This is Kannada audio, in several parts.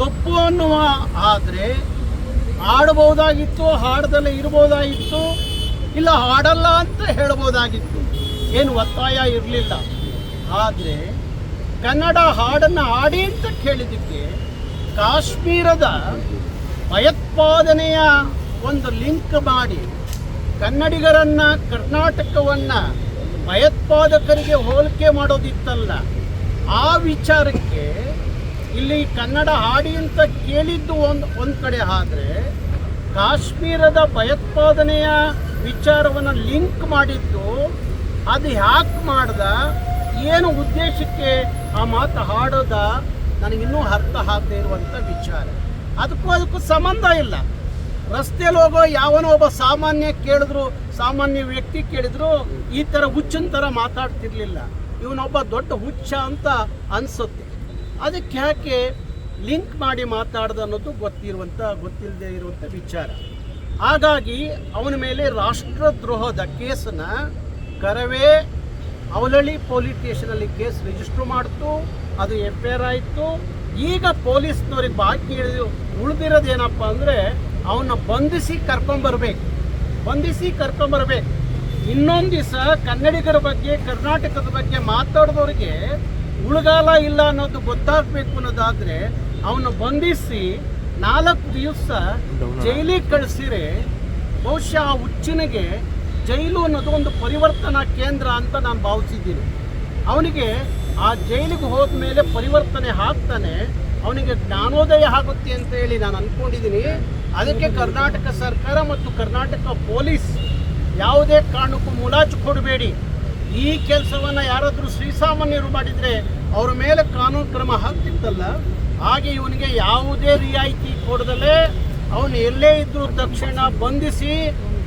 ತಪ್ಪು ಅನ್ನುವ ಆದರೆ ಹಾಡಬಹುದಾಗಿತ್ತು, ಹಾಡದಲ್ಲೇ ಇರಬಹುದಾಗಿತ್ತು, ಇಲ್ಲ ಹಾಡಲ್ಲ ಅಂತ ಹೇಳ್ಬೋದಾಗಿತ್ತು, ಏನು ಒತ್ತಾಯ ಇರಲಿಲ್ಲ. ಆದರೆ ಕನ್ನಡ ಹಾಡನ್ನು ಹಾಡಿ ಅಂತ ಕೇಳಿದ್ದಕ್ಕೆ ಕಾಶ್ಮೀರದ ಭಯೋತ್ಪಾದನೆಯ ಒಂದು ಲಿಂಕ್ ಮಾಡಿ ಕನ್ನಡಿಗರನ್ನು, ಕರ್ನಾಟಕವನ್ನು ಭಯೋತ್ಪಾದಕರಿಗೆ ಹೋಲಿಕೆ ಮಾಡೋದಿತ್ತಲ್ಲ, ಆ ವಿಚಾರಕ್ಕೆ ಇಲ್ಲಿ ಕನ್ನಡ ಹಾಡಿ ಅಂತ ಕೇಳಿದ್ದು ಒಂದು ಕಡೆ ಆದರೆ ಕಾಶ್ಮೀರದ ಭಯೋತ್ಪಾದನೆಯ ವಿಚಾರವನ್ನು ಲಿಂಕ್ ಮಾಡಿದ್ದು ಅದು ಯಾಕೆ ಮಾಡ್ದ, ಏನು ಉದ್ದೇಶಕ್ಕೆ ಆ ಮಾತು ಹಾಡೋದ, ನನಗಿನ್ನೂ ಅರ್ಥ ಆಗದೆ ಇರುವಂಥ ವಿಚಾರ. ಅದಕ್ಕೂ ಸಂಬಂಧ ಇಲ್ಲ. ರಸ್ತೆಯಲ್ಲಿ ಹೋಗೋ ಯಾವನೋ ಒಬ್ಬ ಸಾಮಾನ್ಯ ವ್ಯಕ್ತಿ ಕೇಳಿದ್ರು ಈ ಥರ ಹುಚ್ಚನ ಥರ ಮಾತಾಡ್ತಿರ್ಲಿಲ್ಲ. ಇವನೊಬ್ಬ ದೊಡ್ಡ ಹುಚ್ಚ ಅಂತ ಅನಿಸುತ್ತೆ. ಅದಕ್ಕೆ ಯಾಕೆ ಲಿಂಕ್ ಮಾಡಿ ಮಾತಾಡ್ದ ಅನ್ನೋದು ಗೊತ್ತಿಲ್ಲದೆ ಇರುವಂಥ ವಿಚಾರ. ಹಾಗಾಗಿ ಅವನ ಮೇಲೆ ರಾಷ್ಟ್ರದ್ರೋಹದ ಕೇಸನ್ನು ಕರವೇ ಅವಲಹಳ್ಳಿ ಪೊಲೀಸ್ ಸ್ಟೇಷನಲ್ಲಿ ಕೇಸ್ ರಿಜಿಸ್ಟರ್ ಮಾಡ್ತು, ಅದು FIR ಆಯಿತು. ಈಗ ಪೊಲೀಸ್ನವ್ರಿಗೆ ಬಾಕಿ ಉಳಿದಿರೋದೇನಪ್ಪ ಅಂದರೆ ಅವನ್ನ ಬಂಧಿಸಿ ಕರ್ಕೊಂಬರ್ಬೇಕು. ಇನ್ನೊಂದು ದಿವಸ ಕನ್ನಡಿಗರ ಬಗ್ಗೆ, ಕರ್ನಾಟಕದ ಬಗ್ಗೆ ಮಾತಾಡಿದವ್ರಿಗೆ ಉಳಗಾಲ ಇಲ್ಲ ಅನ್ನೋದು ಗೊತ್ತಾಗಬೇಕು ಅನ್ನೋದಾದರೆ ಅವನ್ನ ಬಂಧಿಸಿ 4 ದಿವಸ ಜೈಲಿಗೆ ಕಳಿಸಿರೆ ಬಹುಶಃ ಆ ಹುಚ್ಚನಿಗೆ ಜೈಲು ಅನ್ನೋದು ಒಂದು ಪರಿವರ್ತನಾ ಕೇಂದ್ರ ಅಂತ ನಾನು ಭಾವಿಸಿದ್ದೀನಿ. ಅವನಿಗೆ ಆ ಜೈಲಿಗೆ ಹೋದ ಮೇಲೆ ಪರಿವರ್ತನೆ ಆಗ್ತಾನೆ, ಅವನಿಗೆ ಜ್ಞಾನೋದಯ ಆಗುತ್ತೆ ಅಂತ ಹೇಳಿ ನಾನು ಅಂದ್ಕೊಂಡಿದ್ದೀನಿ. ಅದಕ್ಕೆ ಕರ್ನಾಟಕ ಸರ್ಕಾರ ಮತ್ತು ಕರ್ನಾಟಕ ಪೊಲೀಸ್ ಯಾವುದೇ ಕಾರಣಕ್ಕೂ ಮುಲಾಜು ಕೊಡಬೇಡಿ. ಈ ಕೆಲಸವನ್ನು ಯಾರಾದರೂ ಶ್ರೀಸಾಮಾನ್ಯರು ಮಾಡಿದರೆ ಅವ್ರ ಮೇಲೆ ಕಾನೂನು ಕ್ರಮ ಆಗ್ತಿತ್ತಲ್ಲ, ಹಾಗೆ ಇವನಿಗೆ ಯಾವುದೇ ರಿಯಾಯಿತಿ ಕೊಡದಲೇ ಅವನು ಎಲ್ಲೇ ಇದ್ದರೂ ತಕ್ಷಣ ಬಂಧಿಸಿ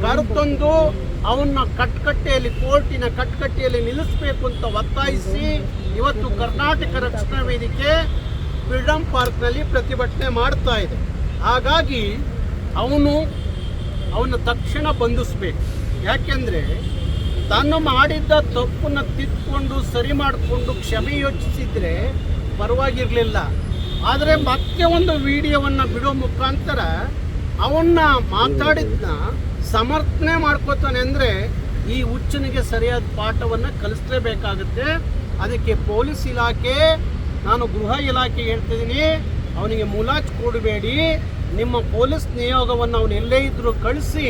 ಕರೆತಂದು ಅವನ್ನ ಕೋರ್ಟಿನ ಕಟ್ಕಟ್ಟೆಯಲ್ಲಿ ನಿಲ್ಲಿಸಬೇಕು ಅಂತ ಒತ್ತಾಯಿಸಿ ಇವತ್ತು ಕರ್ನಾಟಕ ರಕ್ಷಣಾ ವೇದಿಕೆ ಫ್ರೀಡಂ ಪಾರ್ಕ್ನಲ್ಲಿ ಪ್ರತಿಭಟನೆ ಮಾಡ್ತಾ ಇದೆ. ಹಾಗಾಗಿ ಅವನ ತಕ್ಷಣ ಬಂಧಿಸಬೇಕು. ಯಾಕೆಂದರೆ ತಾನು ಮಾಡಿದ್ದ ತಪ್ಪನ್ನು ತಿದ್ದುಕೊಂಡು ಸರಿ ಮಾಡಿಕೊಂಡು ಕ್ಷಮೆ ಯೋಚಿಸಿದರೆ ಪರವಾಗಿರಲಿಲ್ಲ. ಆದರೆ ಮತ್ತೆ ಒಂದು ವಿಡಿಯೋವನ್ನು ಬಿಡೋ ಮುಖಾಂತರ ಅವನ್ನ ಮಾತಾಡಿದ್ನ ಸಮರ್ಥನೆ ಮಾಡ್ಕೋತಾನೆ ಅಂದರೆ ಈ ಹುಚ್ಚನಿಗೆ ಸರಿಯಾದ ಪಾಠವನ್ನು ಕಲಿಸಲೇಬೇಕಾಗುತ್ತೆ. ಅದಕ್ಕೆ ಪೊಲೀಸ್ ಇಲಾಖೆ, ನಾನು ಗೃಹ ಇಲಾಖೆ ಹೇಳ್ತಿದ್ದೀನಿ, ಅವನಿಗೆ ಮುಲಾಜು ಕೊಡಬೇಡಿ. ನಿಮ್ಮ ಪೊಲೀಸ್ ನಿಯೋಗವನ್ನು ಅವನು ಎಲ್ಲೇ ಇದ್ದರೂ ಕಳಿಸಿ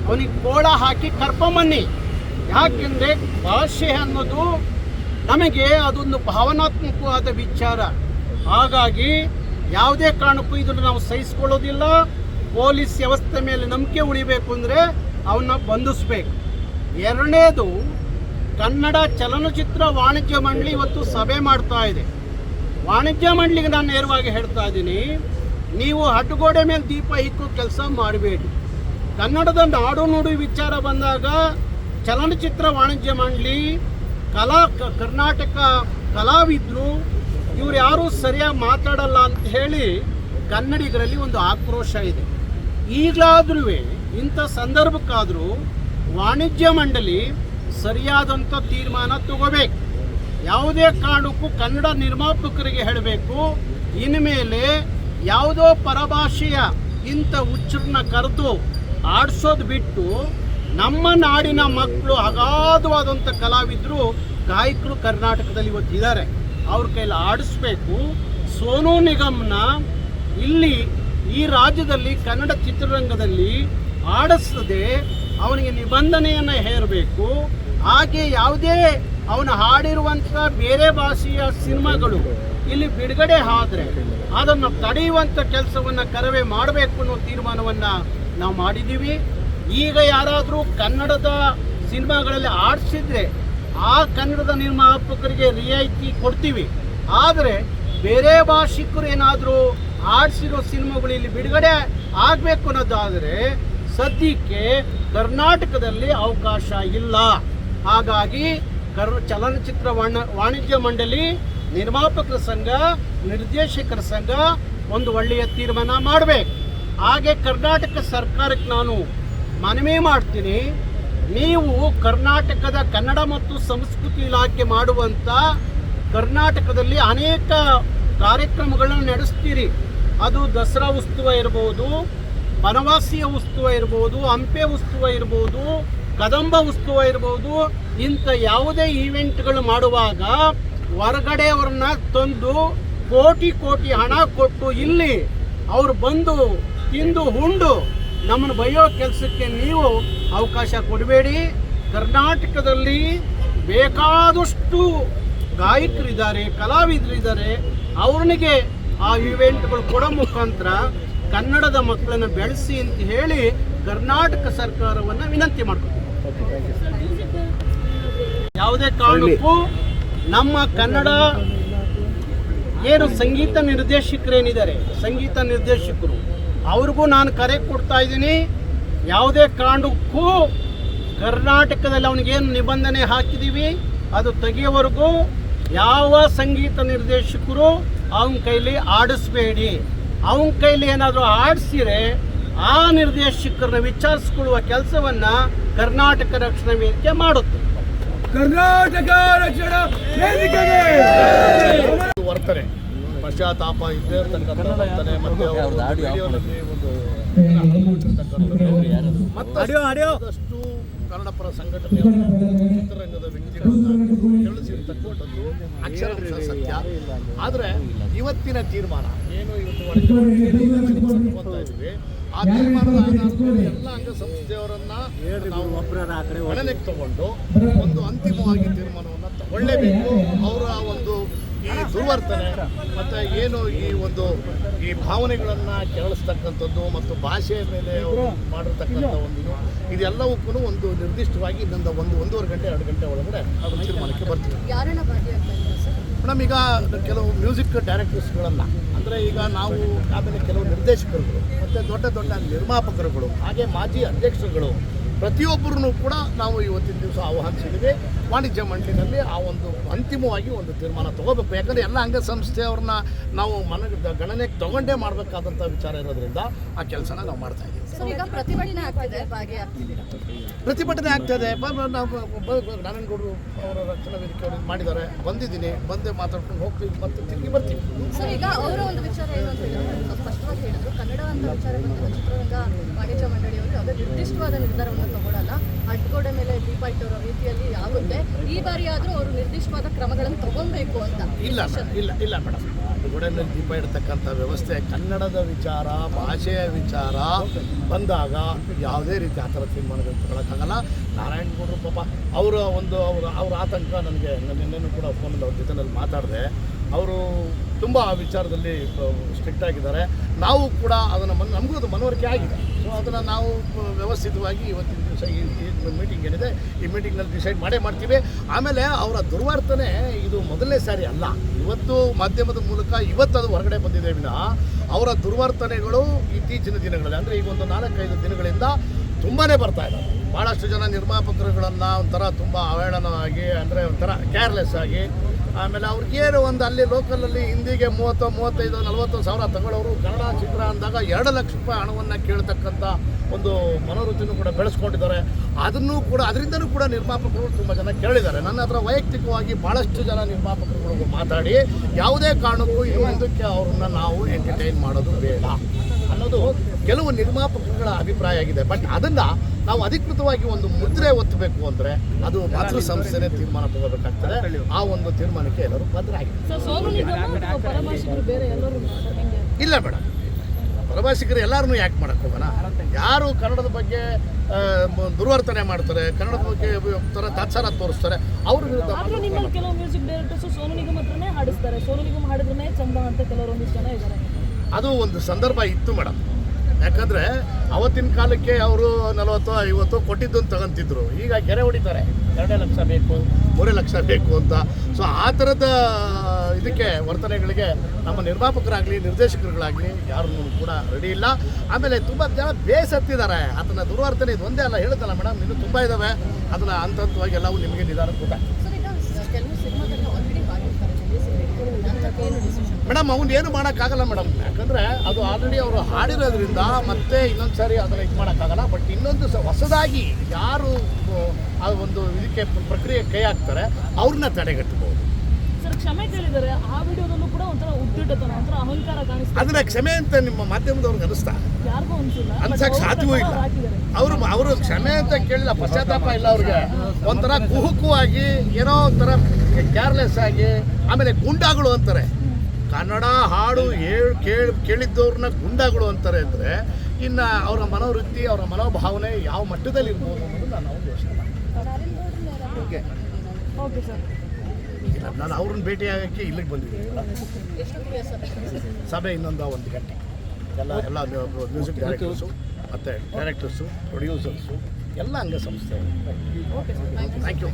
ಅವನಿಗೆ ಕೋಳ ಹಾಕಿ ಕರ್ಕೊಂಬನ್ನಿ. ಯಾಕೆಂದರೆ ಭಾಷೆ ಅನ್ನೋದು ನಮಗೆ ಅದೊಂದು ಭಾವನಾತ್ಮಕವಾದ ವಿಚಾರ. ಹಾಗಾಗಿ ಯಾವುದೇ ಕಾರಣಕ್ಕೂ ಇದನ್ನು ನಾವು ಸಹಿಸ್ಕೊಳ್ಳೋದಿಲ್ಲ. ಪೊಲೀಸ್ ವ್ಯವಸ್ಥೆ ಮೇಲೆ ನಂಬಿಕೆ ಉಳಿಬೇಕು ಅಂದರೆ ಅವನ್ನ ಬಂಧಿಸಬೇಕು. ಎರಡನೇದು, ಕನ್ನಡ ಚಲನಚಿತ್ರ ವಾಣಿಜ್ಯ ಮಂಡಳಿ ಇವತ್ತು ಸಭೆ ಮಾಡ್ತಾ ಇದೆ. ವಾಣಿಜ್ಯ ಮಂಡಳಿಗೆ ನಾನು ನೇರವಾಗಿ ಹೇಳ್ತಾ ಇದ್ದೀನಿ, ನೀವು ಅಡ್ಡಗೋಡೆ ಮೇಲೆ ದೀಪ ಇಕ್ಕೋ ಕೆಲಸ ಮಾಡಬೇಡಿ. ಕನ್ನಡದ ನಾಡು ನುಡಿ ವಿಚಾರ ಬಂದಾಗ ಚಲನಚಿತ್ರ ವಾಣಿಜ್ಯ ಮಂಡಳಿ, ಕರ್ನಾಟಕ ಕಲಾವಿದರು ಇವ್ರು ಯಾರೂ ಸರಿಯಾಗಿ ಮಾತಾಡಲ್ಲ ಅಂತ ಹೇಳಿ ಕನ್ನಡಿಗರಲ್ಲಿ ಒಂದು ಆಕ್ರೋಶ ಇದೆ. ಈಗಲಾದ್ರೂ ಇಂಥ ಸಂದರ್ಭಕ್ಕಾದರೂ ವಾಣಿಜ್ಯ ಮಂಡಳಿ ಸರಿಯಾದಂಥ ತೀರ್ಮಾನ ತಗೋಬೇಕು. ಯಾವುದೇ ಕಾರಣಕ್ಕೂ ಕನ್ನಡ ನಿರ್ಮಾಪಕರಿಗೆ ಹೇಳಬೇಕು, ಇನ್ಮೇಲೆ ಯಾವುದೋ ಪರಭಾಷೆಯ ಇಂಥ ಹುಚ್ಚರನ್ನ ಕರೆದು ಆಡಿಸೋದು ಬಿಟ್ಟು ನಮ್ಮ ನಾಡಿನ ಮಕ್ಕಳು, ಅಗಾಧವಾದಂಥ ಕಲಾವಿದರು, ಗಾಯಕರು ಕರ್ನಾಟಕದಲ್ಲಿ ಇವತ್ತಿದ್ದಾರೆ, ಅವ್ರ ಕೈಲಿ ಆಡಿಸ್ಬೇಕು. ಸೋನು ನಿಗಮ್ನ ಇಲ್ಲಿ ಈ ರಾಜ್ಯದಲ್ಲಿ ಕನ್ನಡ ಚಿತ್ರರಂಗದಲ್ಲಿ ಆಡಿಸದೆ ಅವನಿಗೆ ನಿಬಂಧನೆಯನ್ನು ಹೇರಬೇಕು. ಹಾಗೆ ಯಾವುದೇ ಅವನು ಹಾಡಿರುವಂಥ ಬೇರೆ ಭಾಷೆಯ ಸಿನಿಮಾಗಳು ಇಲ್ಲಿ ಬಿಡುಗಡೆ ಆದರೆ ಅದನ್ನು ತಡೆಯುವಂಥ ಕೆಲಸವನ್ನು ಕರವೇ ಮಾಡಬೇಕು ಅನ್ನೋ ತೀರ್ಮಾನವನ್ನು ನಾವು ಮಾಡಿದ್ದೀವಿ. ಈಗ ಯಾರಾದರೂ ಕನ್ನಡದ ಸಿನಿಮಾಗಳಲ್ಲಿ ಆಡಿಸಿದ್ರೆ ಆ ಕನ್ನಡದ ನಿರ್ಮಾಪಕರಿಗೆ ರಿಯಾಯಿತಿ ಕೊಡ್ತೀವಿ. ಆದರೆ ಬೇರೆ ಭಾಷಿಕರು ಏನಾದರೂ ಆಡಿಸಿರೋ ಸಿನಿಮಾಗಳು ಇಲ್ಲಿ ಬಿಡುಗಡೆ ಆಗಬೇಕು ಅನ್ನೋದಾದರೆ ಸದ್ಯಕ್ಕೆ ಕರ್ನಾಟಕದಲ್ಲಿ ಅವಕಾಶ ಇಲ್ಲ. ಹಾಗಾಗಿ ಚಲನಚಿತ್ರ ವಾಣಿಜ್ಯ ಮಂಡಳಿ, ನಿರ್ಮಾಪಕರ ಸಂಘ, ನಿರ್ದೇಶಕರ ಸಂಘ ಒಂದು ಒಳ್ಳೆಯ ತೀರ್ಮಾನ ಮಾಡಬೇಕು. ಹಾಗೆ ಕರ್ನಾಟಕ ಸರ್ಕಾರಕ್ಕೆ ನಾನು ಮನವಿ ಮಾಡ್ತೀನಿ, ನೀವು ಕರ್ನಾಟಕದ ಕನ್ನಡ ಮತ್ತು ಸಂಸ್ಕೃತಿ ಇಲಾಖೆ ಮಾಡುವಂಥ ಕರ್ನಾಟಕದಲ್ಲಿ ಅನೇಕ ಕಾರ್ಯಕ್ರಮಗಳನ್ನು ನಡೆಸ್ತೀರಿ. ಅದು ದಸರಾ ಉತ್ಸವ ಇರ್ಬೋದು, ಬನವಾಸಿಯ ಉತ್ಸವ ಇರ್ಬೋದು, ಹಂಪೆ ಉತ್ಸವ ಇರ್ಬೋದು, ಕದಂಬ ಉತ್ಸವ ಇರ್ಬೋದು. ಇಂಥ ಯಾವುದೇ ಈವೆಂಟ್ಗಳು ಮಾಡುವಾಗ ಹೊರಗಡೆಯವ್ರನ್ನ ತಂದು ಕೋಟಿ ಹಣ ಕೊಟ್ಟು ಇಲ್ಲಿ ಅವರು ಬಂದು ತಿಂದು ಉಂಡು ನಮ್ಮನ್ನು ಬೈಯೋ ಕೆಲಸಕ್ಕೆ ನೀವು ಅವಕಾಶ ಕೊಡಬೇಡಿ. ಕರ್ನಾಟಕದಲ್ಲಿ ಬೇಕಾದಷ್ಟು ಗಾಯಕರಿದ್ದಾರೆ, ಕಲಾವಿದರಿದ್ದಾರೆ. ಅವ್ರನಿಗೆ ಆ ಇವೆಂಟ್ಗಳು ಕೊಡೋ ಮುಖಾಂತರ ಕನ್ನಡದ ಮಕ್ಕಳನ್ನು ಬೆಳೆಸಿ ಅಂತ ಹೇಳಿ ಕರ್ನಾಟಕ ಸರ್ಕಾರವನ್ನು ವಿನಂತಿ ಮಾಡ್ಕೊತೀವಿ. ಯಾವುದೇ ಕಾರಣಕ್ಕೂ ನಮ್ಮ ಕನ್ನಡ ಏನು ಸಂಗೀತ ನಿರ್ದೇಶಕರೇನಿದ್ದಾರೆ, ಸಂಗೀತ ನಿರ್ದೇಶಕರು ಅವ್ರಿಗೂ ನಾನು ಕರೆ ಕೊಡ್ತಾ ಇದ್ದೀನಿ. ಯಾವುದೇ ಕಾರಣಕ್ಕೂ ಕರ್ನಾಟಕದಲ್ಲಿ ಅವನಿಗೇನು ನಿಬಂಧನೆ ಹಾಕಿದ್ದೀವಿ ಅದು ತೆಗೆಯೋವರೆಗೂ ಯಾವ ಸಂಗೀತ ನಿರ್ದೇಶಕರು ಅವನ ಕೈಲಿ ಆಡಿಸ್ಬೇಡಿ. ಅವನ ಕೈಲಿ ಏನಾದರೂ ಆಡಿಸಿರೆ ಆ ನಿರ್ದೇಶಕರನ್ನ ವಿಚಾರಿಸ್ಕೊಳ್ಳುವ ಕೆಲಸವನ್ನು ಕರ್ನಾಟಕ ರಕ್ಷಣಾ ವೇದಿಕೆ ಮಾಡುತ್ತೆ. ಕರ್ನಾಟಕ ರಕ್ಷಣಾ ವೇದಿಕೆಗೆ ವರ್ತನೆ ಪಶ್ಚಾತ್ತಾಪ ಇದ್ದೇ ಇರ್ತಕ್ಕಂಥ ವರ್ತನೆ ಮತ್ತೆ ಮತ್ತಷ್ಟು ಕನ್ನಡ ಪರ ಸಂಘಟನೆಯನ್ನು ಚಿತ್ರರಂಗದ ವ್ಯಕ್ತಿಗಳನ್ನು ತಿಳಿಸಿರ್ತಕ್ಕಂಥದ್ದು ಅಕ್ಷರಾಂಶ ಸತ್ಯ. ಆದರೆ ಇವತ್ತಿನ ತೀರ್ಮಾನ ಏನು ಇವತ್ತು ಇದ್ದೀವಿ, ಆ ತೀರ್ಮಾನದ ಆಧಾರದ ಮೇಲೆ ಎಲ್ಲ ಅಂಗಸಂಸ್ಥೆಯವರನ್ನ ನಾವು ಗಣನೆಗೆ ತಗೊಂಡು ಒಂದು ಅಂತಿಮವಾಗಿ ತೀರ್ಮಾನವನ್ನು ತಗೊಳ್ಳೇಬೇಕು. ಅವರ ಒಂದು ಈ ದುರ್ವರ್ತನೆ ಮತ್ತು ಏನು ಈ ಭಾವನೆಗಳನ್ನು ಕೆರಳಿಸ್ತಕ್ಕಂಥದ್ದು ಮತ್ತು ಭಾಷೆಯ ಮೇಲೆ ಮಾಡಿರ್ತಕ್ಕಂಥ ಇದೆಲ್ಲವಕ್ಕೂ ಒಂದು ನಿರ್ದಿಷ್ಟವಾಗಿ ಇನ್ನೊಂದು ಒಂದೂವರೆ ಗಂಟೆ 2 ಗಂಟೆ ಒಳಗಡೆ ಅದು ತೀರ್ಮಾನಕ್ಕೆ ಬರ್ತೀವಿ. ಮೇಡಮ್, ಈಗ ಕೆಲವು ಮ್ಯೂಸಿಕ್ ಡೈರೆಕ್ಟರ್ಸ್ಗಳನ್ನು ಅಂದರೆ ಈಗ ನಾವು ಆಮೇಲೆ ಕೆಲವು ನಿರ್ದೇಶಕರುಗಳು ಮತ್ತು ದೊಡ್ಡ ನಿರ್ಮಾಪಕರುಗಳು ಹಾಗೆ ಮಾಜಿ ಅಧ್ಯಕ್ಷರುಗಳು ಪ್ರತಿಯೊಬ್ಬರೂ ಕೂಡ ನಾವು ಇವತ್ತಿನ ದಿವಸ ಆಹ್ವಾನಿಸಿದ್ದೀವಿ. ವಾಣಿಜ್ಯ ಮಂಡಳಿನಲ್ಲಿ ಆ ಒಂದು ಅಂತಿಮವಾಗಿ ಒಂದು ತೀರ್ಮಾನ ತಗೋಬೇಕು. ಯಾಕಂದರೆ ಎಲ್ಲ ಅಂಗಸಂಸ್ಥೆಯವ್ರನ್ನ ನಾವು ಗಣನೆಗೆ ತಗೊಂಡೇ ಮಾಡಬೇಕಾದಂಥ ವಿಚಾರ ಇರೋದ್ರಿಂದ ಆ ಕೆಲಸನ ನಾವು ಮಾಡ್ತಾ ಇದ್ದೀವಿ. ಪ್ರತಿಭಟನೆ ಆಗ್ತದೆ. ನಾರಾಯಣಗೌಡರು ಅವರ ರಕ್ಷಣಾ ವೇದಿಕೆ ಅವರು ಮಾಡಿದ್ದಾರೆ, ಬಂದಿದ್ದೀನಿ, ಬಂದೇ ಮಾತಾಡ್ಕೊಂಡು ಹೋಗ್ತೀವಿ ಮತ್ತೆ ತಿರುಗಿ ಬರ್ತೀವಿ. ಈಗ ಅವರ ಒಂದು ವಿಚಾರ ಏನು ಅಂತ ಹೇಳಿದ್ರು, ಸ್ಪಷ್ಟವಾಗಿ ಹೇಳಿದ್ರು, ಕನ್ನಡ ಅಂತ ವಿಚಾರ ಬಂದಾಗ ಚಿತ್ರರಂಗ ವಾಣಿಜ್ಯ ಮಂಡಳಿಯವರು ಯಾವುದೇ ನಿರ್ದಿಷ್ಟವಾದ ನಿರ್ಧಾರವನ್ನು ತಗೊಳ್ಳಲ್ಲ. ಅಡ್ಗೋಡೆ ಮೇಲೆ ದೀಪ ಇಟ್ಟಿರೋ ರೀತಿಯಲ್ಲಿ ಆಗುತ್ತೆ. ಈ ಬಾರಿ ಆದರೂ ಅವರು ನಿರ್ದಿಷ್ಟವಾದ ಕ್ರಮಗಳನ್ನು ತಗೊಳ್ಬೇಕು ಅಂತ. ಇಲ್ಲ ಮೇಡಮ್, ಅಡ್ಗೋಡೆ ಮೇಲೆ ದೀಪ ಇಡ್ತಕ್ಕಂಥ ವ್ಯವಸ್ಥೆ ಕನ್ನಡದ ವಿಚಾರ, ಭಾಷೆಯ ವಿಚಾರ ಬಂದಾಗ ಯಾವುದೇ ರೀತಿ ಆ ಥರ ತೀರ್ಮಾನಗಳು ತಗೊಳಕ್ಕಾಗಲ್ಲ. ನಾರಾಯಣಗೌಡರು ಪಾಪ ಅವರ ಆತಂಕ ನನಗೆ ನಿನ್ನೆನೂ ಕೂಡ ಫೋನಲ್ಲಿ ಅವ್ರ ಜೊತೆನಲ್ಲಿ ಮಾತಾಡಿದೆ. ಅವರು ತುಂಬ ಆ ವಿಚಾರದಲ್ಲಿ ಸ್ಟ್ರಿಕ್ಟ್ ಆಗಿದ್ದಾರೆ. ನಾವು ಕೂಡ ಅದನ್ನು ನಮಗೂ ಅದು ಮನವರಿಕೆ ಆಗಿದೆ. ಸೊ ಅದನ್ನು ನಾವು ವ್ಯವಸ್ಥಿತವಾಗಿ ಇವತ್ತಿನ ದಿವಸ ಈ ಮೀಟಿಂಗ್ ಏನಿದೆ ಈ ಮೀಟಿಂಗ್ನಲ್ಲಿ ಡಿಸೈಡ್ ಮಾಡ್ತೀವಿ. ಆಮೇಲೆ ಅವರ ದುರ್ವರ್ತನೆ ಇದು ಮೊದಲನೇ ಸಾರಿ ಅಲ್ಲ. ಇವತ್ತು ಮಾಧ್ಯಮದ ಮೂಲಕ ಅದು ಹೊರಗಡೆ ಬಂದಿದೆ ವಿನಃ ಅವರ ದುರ್ವರ್ತನೆಗಳು ಇತ್ತೀಚಿನ ದಿನಗಳಲ್ಲಿ ಅಂದರೆ ಈಗ ಒಂದು 4-5 ದಿನಗಳಿಂದ ತುಂಬಾ ಬರ್ತಾ ಇದ್ದಾರೆ. ಭಾಳಷ್ಟು ಜನ ನಿರ್ಮಾಪಕರುಗಳನ್ನು ಒಂಥರ ತುಂಬ ಅವಹೇಳನವಾಗಿ, ಅಂದರೆ ಒಂಥರ ಕೇರ್ಲೆಸ್ ಆಗಿ, ಆಮೇಲೆ ಅವ್ರಿಗೇನು ಒಂದು ಅಲ್ಲಿ ಲೋಕಲಲ್ಲಿ ಹಿಂದಿಗೆ 30, 35, 40 ಸಾವಿರ ತಗೊಳ್ಳೋರು ಕನ್ನಡ ಚಿತ್ರ ಅಂದಾಗ 2 ಲಕ್ಷ ರೂಪಾಯಿ ಹಣವನ್ನು ಕೇಳ್ತಕ್ಕಂಥ ಒಂದು ಮನೋವೃತ್ತಿನೂ ಕೂಡ ಬೆಳೆಸ್ಕೊಂಡಿದ್ದಾರೆ. ಅದನ್ನೂ ಕೂಡ ಅದರಿಂದನೂ ಕೂಡ ನಿರ್ಮಾಪಕರು ತುಂಬ ಜನ ಕೇಳಿದ್ದಾರೆ. ನನ್ನ ಹತ್ರ ವೈಯಕ್ತಿಕವಾಗಿ ಭಾಳಷ್ಟು ಜನ ನಿರ್ಮಾಪಕರುಗಳಿಗೂ ಮಾತಾಡಿ ಯಾವುದೇ ಕಾರಣಕ್ಕೂ ಮುಂದಕ್ಕೆ ಅವ್ರನ್ನ ನಾವು ಎಂಟರ್ಟೈನ್ ಮಾಡೋದು ಬೇಡ ಅನ್ನೋದು ಕೆಲವು ನಿರ್ಮಾಪಕರುಗಳ ಅಭಿಪ್ರಾಯ ಆಗಿದೆ. ಬಟ್ ಅದನ್ನು ನಾವು ಅಧಿಕೃತವಾಗಿ ಒಂದು ಮುದ್ರೆ ಒತ್ತಬೇಕು ಅಂದರೆ ಅದು ಮಾತೃ ಸಂಸ್ಥೆನೇ ತೀರ್ಮಾನ ತಗೋಬೇಕಾಗ್ತದೆ. ಆ ಒಂದು ತೀರ್ಮಾನಕ್ಕೆ ಎಲ್ಲರೂ ಬದ್ಧರಾಗಿದೆ. ಇಲ್ಲ ಮೇಡಮ್, ಪರಭಾಷಿಕರು ಎಲ್ಲರೂ ಯಾಕೆ ಮಾಡಕ್ಕೆ ಹೋಗೋಣ? ಯಾರು ಕನ್ನಡದ ಬಗ್ಗೆ ದುರ್ವರ್ತನೆ ಮಾಡ್ತಾರೆ, ಕನ್ನಡದ ಬಗ್ಗೆ ಥರ ತಾತ್ಸಾರ ತೋರಿಸ್ತಾರೆ, ಅವ್ರ ವಿರುದ್ಧ. ಕೆಲವು ಮ್ಯೂಸಿಕ್ ಡೈರೆಕ್ಟರ್ಸ್ ಸೋನು ನಿಗಮ್ ಹತ್ರನೇ ಹಾಡಿಸ್ತಾರೆ. ಸೋನು ನಿಗಮ್ ಹಾಡಿದ್ರೆ ಚಂದ ಅಂತ ಕೆಲವರು ಒಂದಿಷ್ಟು ಜನ ಇದ್ದಾರೆ. ಅದು ಒಂದು ಸಂದರ್ಭ ಇತ್ತು ಮೇಡಮ್. ಯಾಕಂದರೆ ಅವತ್ತಿನ ಕಾಲಕ್ಕೆ ಅವರು 40-50 ಕೊಟ್ಟಿದ್ದನ್ನು ತಗೊಂತಿದ್ರು. ಈಗ ಗೆರೆ ಹೊಡಿತಾರೆ 2 ಲಕ್ಷ ಬೇಕು, 3 ಲಕ್ಷ ಬೇಕು ಅಂತ. ಸೊ ಆ ಥರದ ಇದಕ್ಕೆ ವರ್ತನೆಗಳಿಗೆ ನಮ್ಮ ನಿರ್ಮಾಪಕರಾಗಲಿ ನಿರ್ದೇಶಕರುಗಳಾಗಲಿ ಯಾರೂ ಕೂಡ ರೆಡಿ ಇಲ್ಲ. ಆಮೇಲೆ ತುಂಬ ಜನ ಬೇಸತ್ತಿದ್ದಾರೆ. ಅದನ್ನು ದುರ್ವರ್ತನೆ ಇದು ಒಂದೇ ಅಲ್ಲ, ಹೇಳುತ್ತಲ್ಲ ಮೇಡಮ್, ಇನ್ನೂ ತುಂಬ ಇದ್ದಾವೆ. ಅದನ್ನು ಹಂತವಾಗಿ ಎಲ್ಲವೂ ನಿಮಗೆ ನಿಧಾನಕ್ಕೆ ಗೊತ್ತಾಗ್ತದೆ. ಮೇಡಮ್ ಅವ್ನು ಏನು ಮಾಡೋಕ್ಕಾಗಲ್ಲ ಮೇಡಮ್, ಯಾಕಂದರೆ ಅದು ಆಲ್ರೆಡಿ ಅವರು ಹಾಡಿರೋದ್ರಿಂದ ಮತ್ತೆ ಇನ್ನೊಂದು ಸಾರಿ ಅದನ್ನು ಇದು ಮಾಡೋಕ್ಕಾಗಲ್ಲ. ಬಟ್ ಇನ್ನೊಂದು ಹೊಸದಾಗಿ ಯಾರು ಆ ಒಂದು ಇದಕ್ಕೆ ಪ್ರಕ್ರಿಯೆ ಕೈ ಹಾಕ್ತಾರೆ ಅವ್ರನ್ನ ತಡೆಗಟ್ಟಬಹುದು. ಕ್ಷಮೆ ಕೇಳಿದ್ದಾರೆ. ಆ ವಿಡಿಯೋದಲ್ಲೂ ಕೂಡ ಒಂಥರ ಉದ್ದಿಟ್ಟತನ, ಒಂಥರ ಅಹಂಕಾರ ಕಾಣಿಸ್ತಾರೆ. ಅದನ್ನ ಕ್ಷಮೆ ಅಂತ ನಿಮ್ಮ ಮಾಧ್ಯಮದವ್ರಿಗೆ ಅನಿಸ್ತಾ? ಯಾರಿಗೂ ಅನ್ಸಿಲ್ಲ. ಅನ್ಸಕ್ ಸಾಧ್ಯವೂ ಇಲ್ಲ. ಅವರು ಕ್ಷಮೆ ಅಂತ ಕೇಳಿಲ್ಲ, ಪಶ್ಚಾತ್ತಾಪ ಇಲ್ಲ ಅವ್ರಿಗೆ. ಒಂಥರ ಕುಹುಕುವಾಗಿ ಏನೋ ಒಂಥರ ಕೇರ್ಲೆಸ್ ಆಗಿ, ಆಮೇಲೆ ಗುಂಡಾಗಳು ಅಂತಾರೆ. ಕನ್ನಡ ಹಾಡು ಕೇಳಿದ್ದವ್ರನ್ನ ಗುಂಡಾಗಳು ಅಂತಾರೆ ಅಂದರೆ ಇನ್ನು ಅವರ ಮನೋವೃತ್ತಿ, ಅವರ ಮನೋಭಾವನೆ ಯಾವ ಮಟ್ಟದಲ್ಲಿ ಇರ್ಬೋದು ಅನ್ನೋದು ನಾನು ಯೋಚನೆ ಮಾಡ್ತೀನಿ. Okay sir. ನಾನು ಅವ್ರನ್ನ ಭೇಟಿ ಆಗೋಕ್ಕೆ ಇಲ್ಲಿಗೆ ಬಂದಿದ್ದೀನಿ. ಸಭೆ ಇನ್ನೊಂದು 1 ಗಂಟೆ. ಎಲ್ಲ ಮ್ಯೂಸಿಕ್ ಡೈರೆಕ್ಟರ್ಸು ಮತ್ತು ಡೈರೆಕ್ಟರ್ಸು, ಪ್ರೊಡ್ಯೂಸರ್ಸು ಎಲ್ಲ ಅಂಗಸಂಸ್ಥೆ. Thank you.